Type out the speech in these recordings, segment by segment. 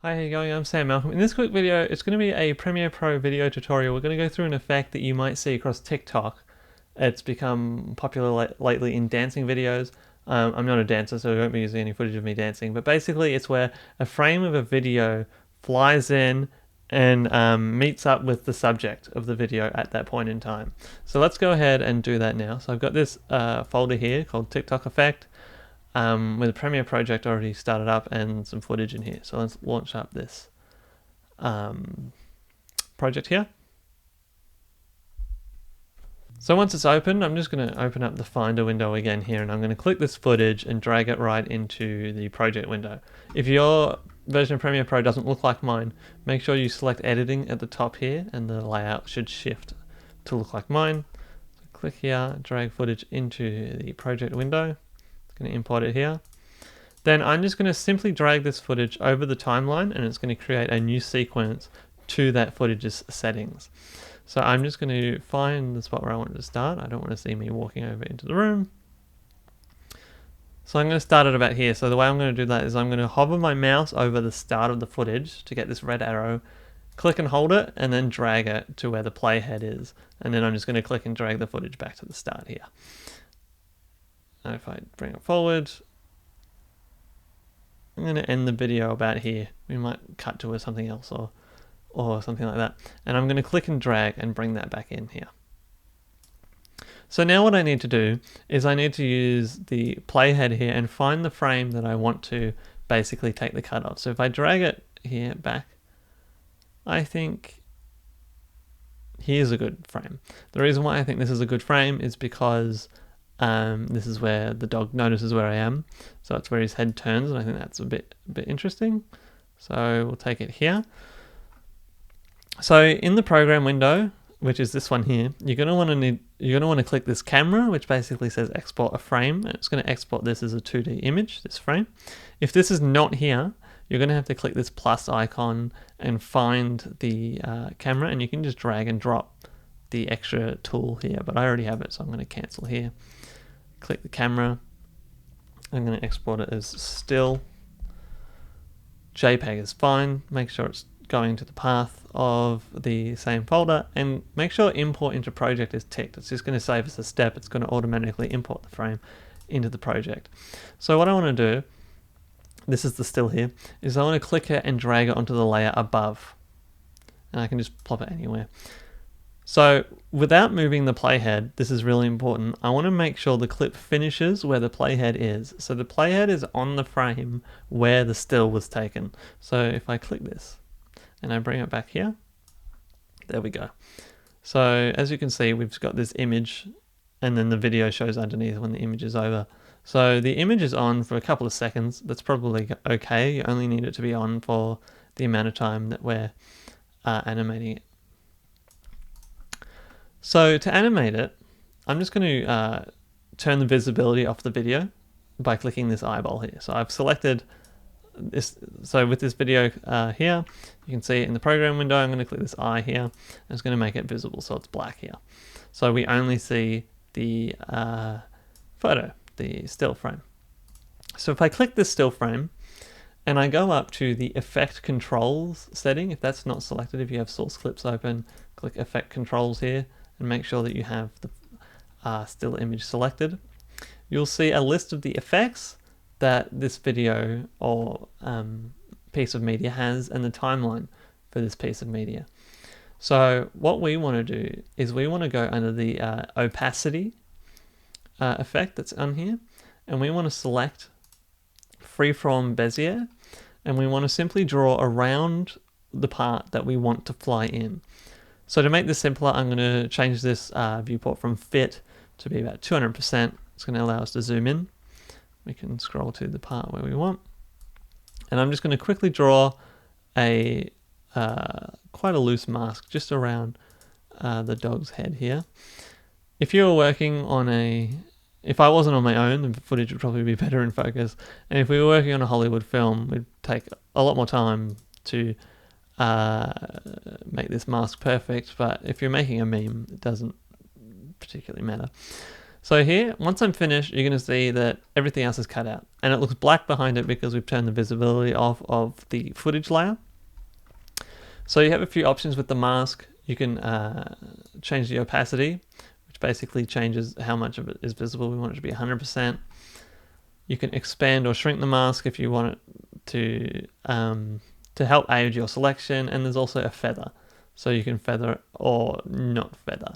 Hi, how you going? I'm Sam Malcolm. In this quick video, it's going to be a Premiere Pro video tutorial. We're going to go through an effect that you might see across TikTok. It's become popular lately in dancing videos. I'm not a dancer, so I won't be using any footage of me dancing, but basically it's where a frame of a video flies in and meets up with the subject of the video at that point in time. So let's go ahead and do that now. So I've got this folder here called TikTok effect. With a Premiere project already started up and some footage in here. So let's launch up this project here. So once it's open, I'm just going to open up the Finder window again here, and I'm going to click this footage and drag it right into the project window. If your version of Premiere Pro doesn't look like mine, make sure you select editing at the top here, and the layout should shift to look like mine. So click here, drag footage into the project window. Going to import it here. Then I'm just going to simply drag this footage over the timeline, and it's going to create a new sequence to that footage's settings. So I'm just going to find the spot where I want it to start. I don't want to see me walking over into the room. So I'm going to start it about here. So the way I'm going to do that is I'm going to hover my mouse over the start of the footage to get this red arrow, click and hold it, and then drag it to where the playhead is. And then I'm just going to click and drag the footage back to the start here. And if I bring it forward, I'm going to end the video about here. We might cut to something else or something like that. And I'm going to click and drag and bring that back in here. So now what I need to do is I need to use the playhead here and find the frame that I want to basically take the cut off. So if I drag it here back, I think here's a good frame. The reason why I think this is a good frame is because this is where the dog notices where I am, so it's where his head turns, and I think that's a bit interesting. So we'll take it here. So in the program window, which is this one here, you're going to want to click this camera, which basically says export a frame, and it's going to export this as a 2D image, this frame. If this is not here, you're going to have to click this plus icon and find the camera, and you can just drag and drop the extra tool here, but I already have it, so I'm going to cancel here. Click the camera. I'm going to export it as still. JPEG is fine. Make sure it's going to the path of the same folder, and make sure import into project is ticked. It's just going to save us a step. It's going to automatically import the frame into the project. So what I want to do, this is the still here, is I want to click it and drag it onto the layer above, and I can just plop it anywhere. So without moving the playhead, this is really important, I want to make sure the clip finishes where the playhead is. So the playhead is on the frame where the still was taken. So if I click this and I bring it back here, there we go. So as you can see, we've got this image, and then the video shows underneath when the image is over. So the image is on for a couple of seconds. That's probably okay. You only need it to be on for the amount of time that we're animating it. So to animate it, I'm just going to turn the visibility off the video by clicking this eyeball here. So I've selected this. So with this video here, you can see it in the program window. I'm going to click this eye here, and it's going to make it visible, so it's black here. So we only see the photo, the still frame. So if I click this still frame, and I go up to the effect controls setting, if that's not selected, if you have source clips open, click effect controls here, and make sure that you have the still image selected. You'll see a list of the effects that this video or piece of media has, and the timeline for this piece of media. So what we want to do is we want to go under the opacity effect that's on here, and we want to select freeform Bezier, and we want to simply draw around the part that we want to fly in. So to make this simpler, I'm going to change this viewport from fit to be about 200%. It's going to allow us to zoom in. We can scroll to the part where we want. And I'm just going to quickly draw a quite a loose mask just around the dog's head here. If you were working on if I wasn't on my own, the footage would probably be better in focus. And if we were working on a Hollywood film, it'd take a lot more time to make this mask perfect, but if you're making a meme, it doesn't particularly matter. So here, once I'm finished, you're going to see that everything else is cut out. And it looks black behind it because we've turned the visibility off of the footage layer. So you have a few options with the mask. You can change the opacity, which basically changes how much of it is visible. We want it to be 100%. You can expand or shrink the mask if you want it to help aid your selection. And there's also a feather. So you can feather it or not feather.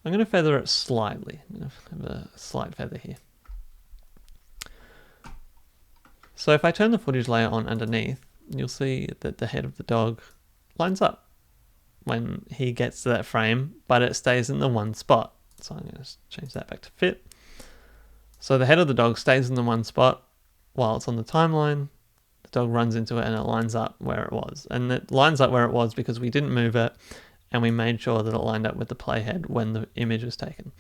I'm going to feather it slightly. I'm going to have a slight feather here. So if I turn the footage layer on underneath, you'll see that the head of the dog lines up when he gets to that frame, but it stays in the one spot. So I'm going to change that back to fit. So the head of the dog stays in the one spot while it's on the timeline. The dog runs into it and it lines up where it was. And it lines up where it was because we didn't move it, and we made sure that it lined up with the playhead when the image was taken.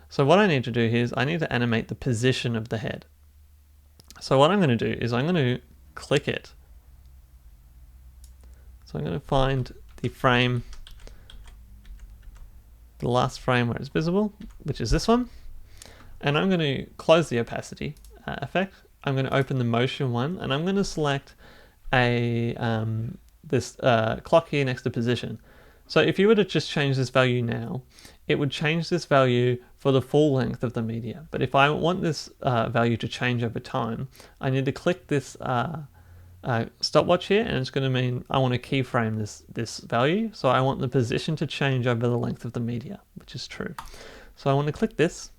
So what I need to do here is I need to animate the position of the head. So what I'm going to do is I'm going to click it. So I'm going to find the frame, the last frame where it's visible, which is this one. And I'm going to close the opacity effect. I'm going to open the motion one, and I'm going to select this clock here next to position. So if you were to just change this value now, it would change this value for the full length of the media. But if I want this value to change over time, I need to click this stopwatch here, and it's going to mean I want to keyframe this value. So I want the position to change over the length of the media, which is true. So I want to click this,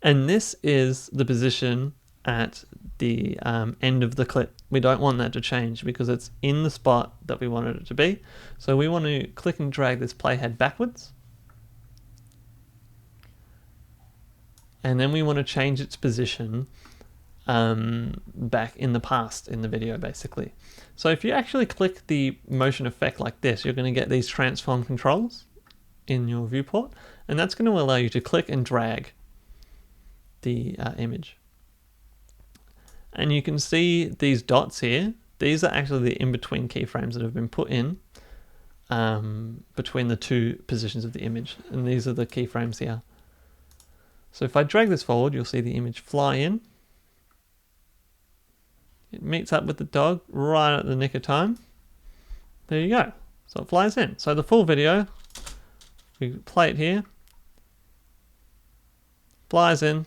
and this is the position at the end of the clip. We don't want that to change because it's in the spot that we wanted it to be. So we want to click and drag this playhead backwards. And then we want to change its position back in the past in the video, basically. So if you actually click the motion effect like this, you're going to get these transform controls in your viewport. And that's going to allow you to click and drag the image. And you can see these dots here. These are actually the in-between keyframes that have been put in between the two positions of the image. And these are the keyframes here. So if I drag this forward, you'll see the image fly in. It meets up with the dog right at the nick of time. There you go. So it flies in. So the full video, we play it here. Flies in,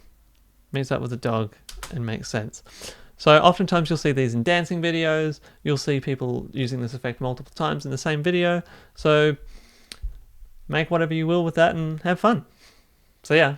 meets up with the dog, and makes sense. So oftentimes you'll see these in dancing videos. You'll see people using this effect multiple times in the same video. So make whatever you will with that and have fun. So yeah.